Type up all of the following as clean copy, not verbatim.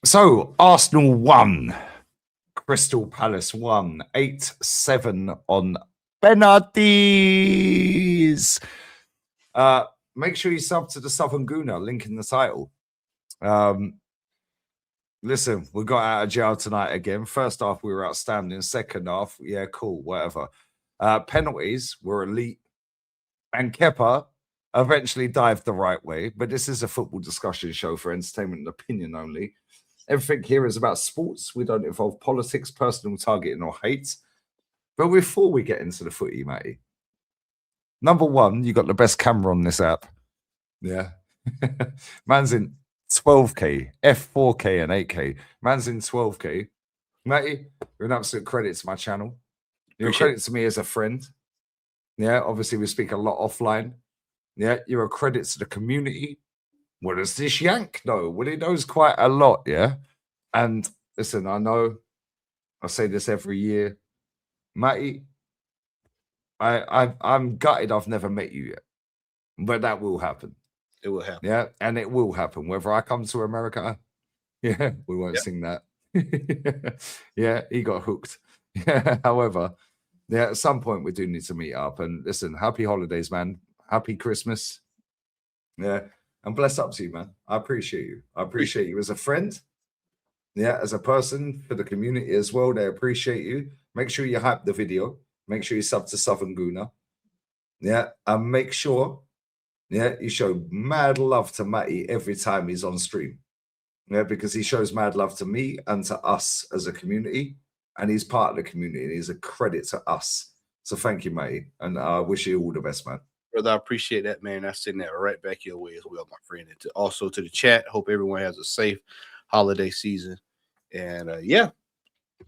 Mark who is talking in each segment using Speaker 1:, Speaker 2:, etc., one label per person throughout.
Speaker 1: So Arsenal won. Crystal Palace won 8-7 on penalties. Make sure you sub to the Southern Guna, link in the title. Listen, we got out of jail tonight again. First half, we were outstanding. Second half, yeah, cool, whatever. Penalties were elite. And Kepa eventually dived the right way. But this is a football discussion show for entertainment and opinion only. Everything here is about sports. We don't involve politics, personal targeting, or hate. But before we get into the footy, Matty, number one, you got the best camera on this app. Yeah. Man's in 12K, F4K, and 8K. Man's in 12K. Matty, you're an absolute credit to my channel. You're a credit to me as a friend. Yeah, obviously we speak a lot offline. Yeah, you're a credit to the community. What does this yank know? Well, he knows quite a lot, yeah? And listen, I know I say this every year. Matty, I'm gutted I've never met you yet. But that will happen.
Speaker 2: It will happen.
Speaker 1: Yeah, and it will happen. Whether I come to America, yeah, we won't sing that. Yeah, he got hooked. Yeah, however, yeah, at some point we do need to meet up. And listen, happy holidays, man. Happy Christmas. Yeah, and bless up to you, man. I appreciate you. I appreciate you as a friend. Yeah, as a person, for the community as well. They appreciate you. Make sure you hype the video. Make sure you sub to Southern Guna. Yeah, and make sure, yeah, you show mad love to Matty every time he's on stream. Yeah, because he shows mad love to me and to us as a community. And he's part of the community and he's a credit to us. So thank you, Matty. And I wish you all the best, man.
Speaker 2: Brother, I appreciate that, man. I send that right back your way as well, my friend. And also to the chat. Hope everyone has a safe holiday season. And yeah,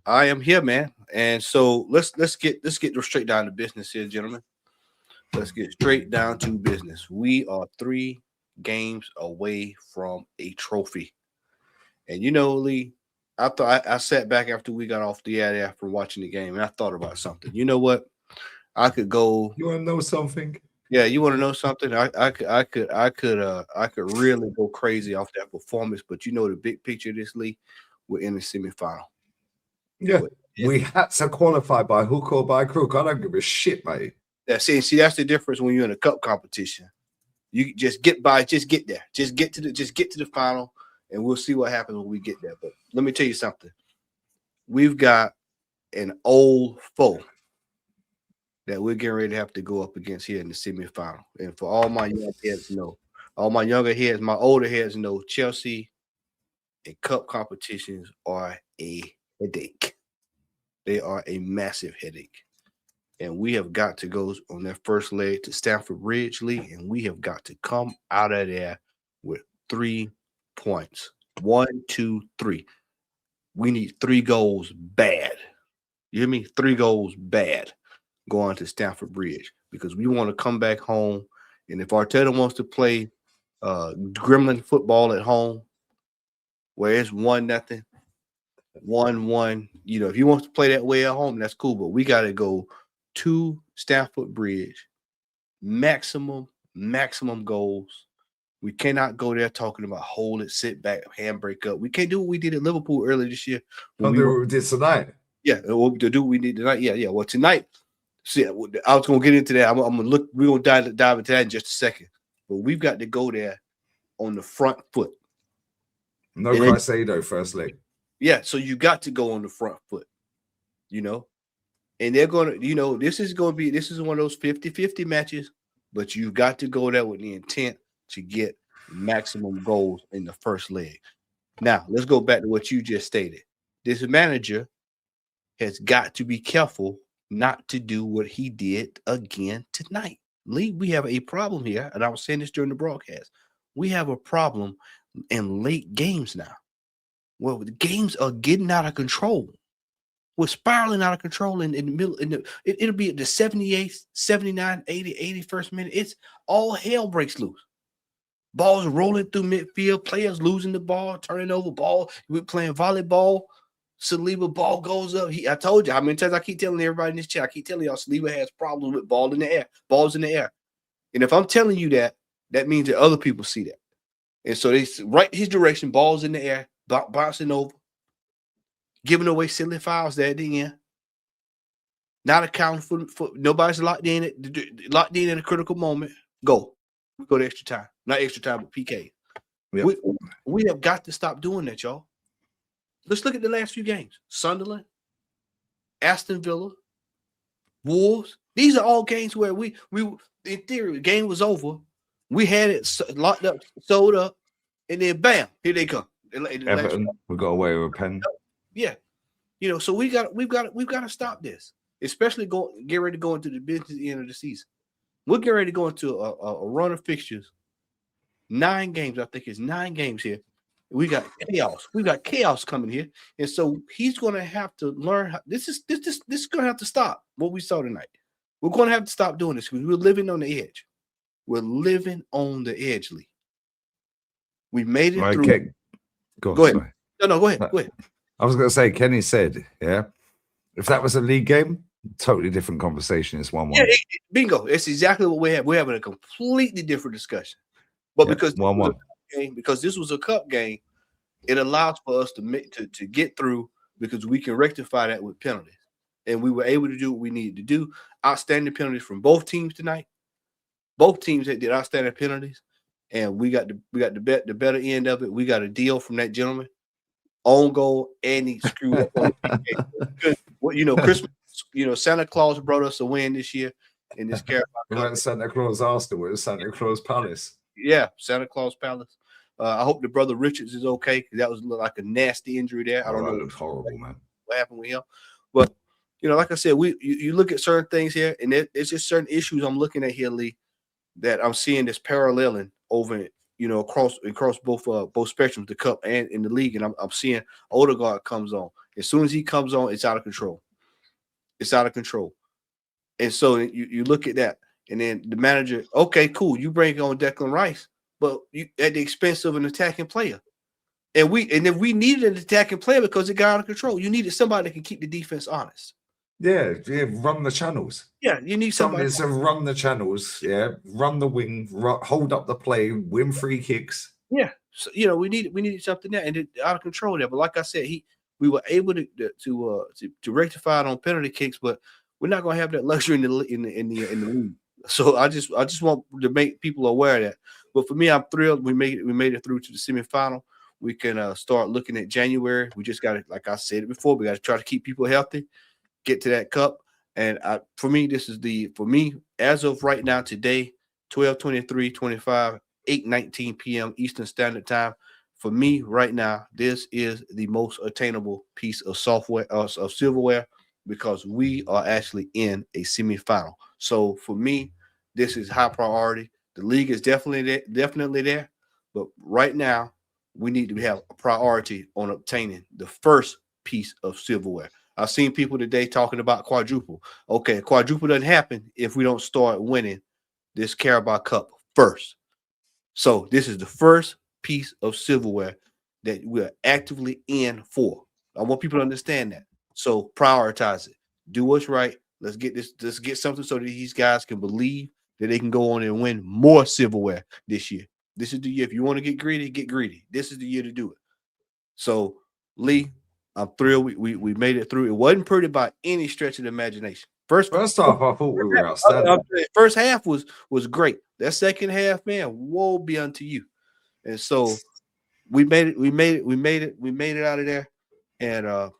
Speaker 2: I am here, man. And so let's get straight down to business here, gentlemen. Let's get straight down to business. We are 3 games away from a trophy. And you know, Lee, I thought I sat back after we got off the air after watching the game, and I thought about something. You know what? I could go.
Speaker 1: You want to know something?
Speaker 2: Yeah, you want to know something? I could really go crazy off that performance. But you know the big picture of this, Lee, we're in the semifinal.
Speaker 1: Yeah, we had to qualify by hook or by crook. I don't give a shit, mate.
Speaker 2: Yeah, see, that's the difference when you're in a cup competition. You just get by, just get there, just get to the final. And we'll see what happens when we get there. But let me tell you something. We've got an old foe that we're getting ready to have to go up against here in the semifinal. And for all my young heads know, all my younger heads, my older heads know, Chelsea and cup competitions are a headache. They are a massive headache. And we have got to go on that first leg to Stamford Bridge, Lee, and we have got to come out of there with 3 points. 1, 2, 3. We need 3 goals bad. You hear me? 3 goals bad going to Stamford Bridge because we want to come back home. And if Arteta wants to play gremlin football at home, where it's 1-0, 1-1, you know, if he wants to play that way at home, that's cool. But we got to go to Stamford Bridge, maximum goals. We cannot go there talking about hold it, sit back, handbrake up. We can't do what we did at Liverpool earlier this year.
Speaker 1: Don't do what we did tonight.
Speaker 2: Yeah, to do what we did tonight. Yeah. Well, tonight, see, I was going to get into that. I'm going to look. We're going to dive into that in just a second. But we've got to go there on the front foot.
Speaker 1: No Caicedo first leg.
Speaker 2: Yeah, so you got to go on the front foot, you know. And they're going to, you know, this is one of those 50-50 matches, but you've got to go there with the intent to get maximum goals in the first leg. Now, let's go back to what you just stated. This manager has got to be careful not to do what he did again tonight. Lee, we have a problem here, and I was saying this during the broadcast. We have a problem in late games now. Well, the games are getting out of control. We're spiraling out of control in the middle. It'll be at the 78th, 79, 80, 81st minute. It's all hell breaks loose. Balls rolling through midfield, players losing the ball, turning over ball. We're playing volleyball. Saliba ball goes up. I told you how many times I keep telling everybody in this chat. I keep telling y'all Saliba has problems with balls in the air. And if I'm telling you that, that means that other people see that. And so they right his direction, balls in the air. bouncing over, giving away silly fouls there at the end. Not accounting for nobody's locked in at a critical moment. Go to extra time. Not extra time, but PK.
Speaker 1: Yep.
Speaker 2: We have got to stop doing that, y'all. Let's look at the last few games. Sunderland, Aston Villa, Wolves. These are all games where we in theory, the game was over. We had it locked up, sold up, and then bam, here they come.
Speaker 1: Everton, we got away with a pen.
Speaker 2: Yeah, so we've got to stop this, especially get ready to go into the business end of the season. We're getting ready to go into a run of fixtures. 9 games, I think it's 9 games here. We got chaos. We got chaos coming here, and so he's going to have to learn. This is going to have to stop. What we saw tonight, we're going to have to stop doing this because we're living on the edge. We're living on the edge, Lee. We made it through.
Speaker 1: Go
Speaker 2: ahead.
Speaker 1: Sorry.
Speaker 2: No, go ahead. Go ahead.
Speaker 1: I was going to say, Kenny said, if that was a league game, totally different conversation. It's 1-1.
Speaker 2: Yeah, bingo. It's exactly what we have. We're having a completely different discussion. But because
Speaker 1: 1-1.
Speaker 2: Because this was a cup game, it allows for us to get through because we can rectify that with penalties. And we were able to do what we needed to do. Outstanding penalties from both teams tonight. Both teams that did outstanding penalties, and we got the better end of it. We got a deal from that gentleman, on goal, and he screwed up. Christmas. Santa Claus brought us a win this year in this Carabao Cup.
Speaker 1: We went Santa Claus Arsenal. It was Santa Claus Palace.
Speaker 2: Yeah, Santa Claus Palace. I hope the brother Richards is okay because that was like a nasty injury there. I don't know.
Speaker 1: That looked horrible, man.
Speaker 2: What happened with him? But like I said, you look at certain things here, and it's just certain issues I'm looking at here, Lee, that I'm seeing this paralleling over, across both spectrums, the cup and in the league, and I'm seeing Odegaard comes on. As soon as he comes on, it's out of control. It's out of control, and so you look at that. And then the manager, okay, cool. You bring on Declan Rice, but at the expense of an attacking player. And then we needed an attacking player because it got out of control. You needed somebody that can keep the defense honest.
Speaker 1: Yeah, run the channels.
Speaker 2: Yeah, you need somebody
Speaker 1: to run the channels. Yeah, run the wing, hold up the play, win free kicks.
Speaker 2: Yeah, so we needed something there, and out of control there. But like I said, we were able to rectify it on penalty kicks, but we're not going to have that luxury in the league. So I just want to make people aware of that. But for me, I'm thrilled we made it through to the semifinal. We can start looking at January. We just got to, like I said before, we got to try to keep people healthy, get to that cup. And for me, as of right now, today, 12/23/25, 8:19 p.m. Eastern Standard Time. For me, right now, this is the most attainable piece of software of silverware because we are actually in a semifinal. So for me, this is high priority. The league is definitely there, but right now we need to have a priority on obtaining the first piece of silverware. I've seen people today talking about quadruple. Okay, quadruple doesn't happen if we don't start winning this Carabao Cup first. So this is the first piece of silverware that we're actively in for. I want people to understand that. So prioritize it. Do what's right. Let's get something so that these guys can believe that they can go on and win more silverware this year. This is the year. If you want to get greedy, get greedy. This is the year to do it. So, Lee, I'm thrilled we made it through. It wasn't pretty by any stretch of the imagination. First half, I thought we were outstanding. First half was great. That second half, man, woe be unto you. And so we made it out of there. And I'm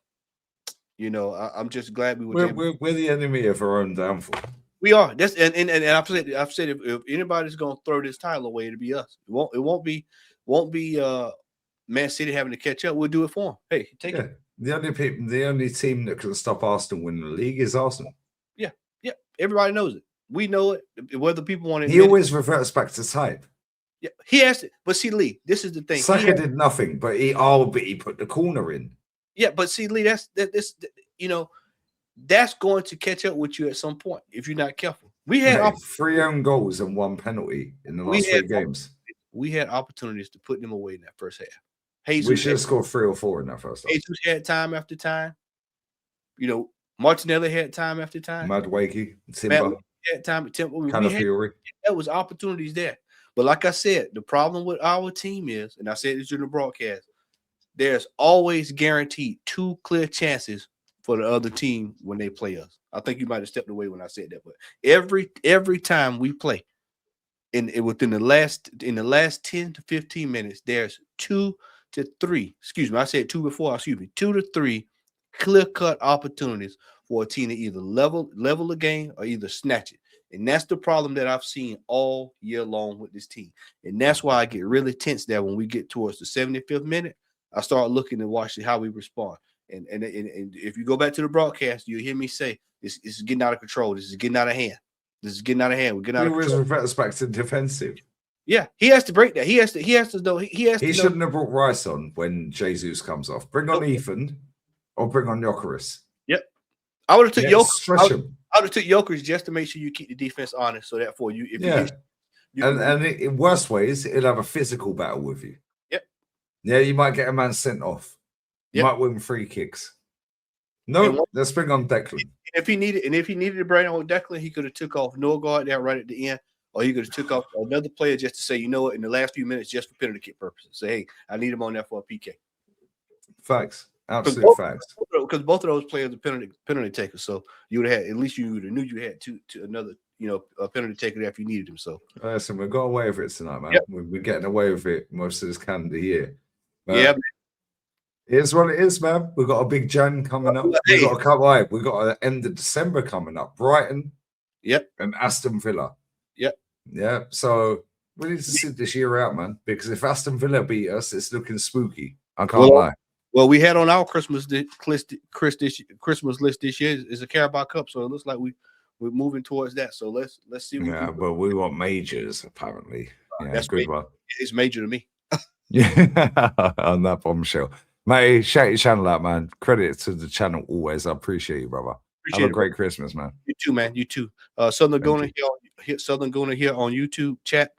Speaker 2: just glad
Speaker 1: we're the enemy of our own downfall.
Speaker 2: We are. That's and I've said if anybody's gonna throw this title away, it'll be us. It won't be Man City having to catch up. We'll do it for them. Hey, take it.
Speaker 1: The only team that can stop Arsenal winning the league is Arsenal.
Speaker 2: Yeah. Everybody knows it. We know it. Whether people want to,
Speaker 1: he always reverts back to type.
Speaker 2: Yeah, he has to. But see, Lee, this is the thing.
Speaker 1: Saka did nothing, but he put the corner in.
Speaker 2: Yeah, but see, Lee, that's going to catch up with you at some point if you're not careful. We had
Speaker 1: 3 own goals and 1 penalty in the last 3 games.
Speaker 2: We had opportunities to put them away in that first half.
Speaker 1: We should have scored 3 or 4 in that first half.
Speaker 2: Jesus had time after time. Martinelli had time after time.
Speaker 1: Madueke, Timber
Speaker 2: had time.
Speaker 1: Fury.
Speaker 2: There was opportunities there. But like I said, the problem with our team is, and I said this during the broadcast, there's always guaranteed 2 clear chances for the other team when they play us. I think you might have stepped away when I said that, but every time we play, within the last 10 to 15 minutes, there's 2 to 3. Excuse me, I said 2 before. Excuse me, 2 to 3 clear-cut opportunities for a team to either level the game or either snatch it. And that's the problem that I've seen all year long with this team. And that's why I get really tense there when we get towards the 75th minute. I start looking and watching how we respond. And if you go back to the broadcast, you'll hear me say, this is getting out of control. This is getting out of hand. This is getting out of hand. We're getting out of control.
Speaker 1: He always back to defensive.
Speaker 2: Yeah, he has to break that. He has to know. He
Speaker 1: shouldn't have brought Rice on when Jesus comes off. Bring on Ethan or bring on Jokeris.
Speaker 2: Yep. I would have took
Speaker 1: Stretch him.
Speaker 2: I would have took Jokeris just to make sure you keep the defense honest. So that for you,
Speaker 1: in worst ways, it'll have a physical battle with you.
Speaker 2: Yep.
Speaker 1: Yeah, you might get a man sent off. You might win free kicks. No, let's bring on Declan.
Speaker 2: If he needed to bring on Declan, he could have took off Norgard there right at the end, or he could have took off another player just to say, you know what, in the last few minutes, just for penalty kick purposes. Say, hey, I need him on there for a PK.
Speaker 1: Facts. Absolute facts.
Speaker 2: Because both of those players are penalty takers. So you would have had, at least you would have knew you had another, a penalty taker there if you needed him. So
Speaker 1: listen, we've got away with it tonight, man.
Speaker 2: Yep.
Speaker 1: We're getting away with it most of this calendar year.
Speaker 2: Yeah.
Speaker 1: Here's what it is, man. We've got a big Jan coming up. We've got an end of December coming up. Brighton.
Speaker 2: Yep.
Speaker 1: And Aston Villa.
Speaker 2: Yep.
Speaker 1: Yeah. So we need to sit this year out, man. Because if Aston Villa beat us, it's looking spooky. I can't lie.
Speaker 2: Well, we had on our Christmas list this year is a Carabao Cup, so it looks like we're moving towards that. So let's see.
Speaker 1: But we want majors apparently. Yeah,
Speaker 2: that's
Speaker 1: good one.
Speaker 2: It's major to me.
Speaker 1: Yeah, on that bombshell. Matty, shout your channel out, man. Credit to the channel always. I appreciate you, brother. Have a great Christmas, man.
Speaker 2: You too, man. You too. Southern Gooner here on YouTube chat.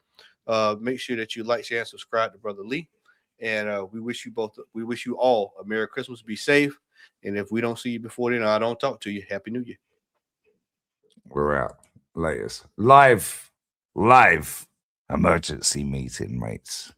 Speaker 2: Make sure that you like, share, and subscribe to Brother Lee. And we wish you all a Merry Christmas. Be safe. And if we don't see you before then, or I don't talk to you, Happy New Year.
Speaker 1: We're out. Latest. Live emergency meeting, mates.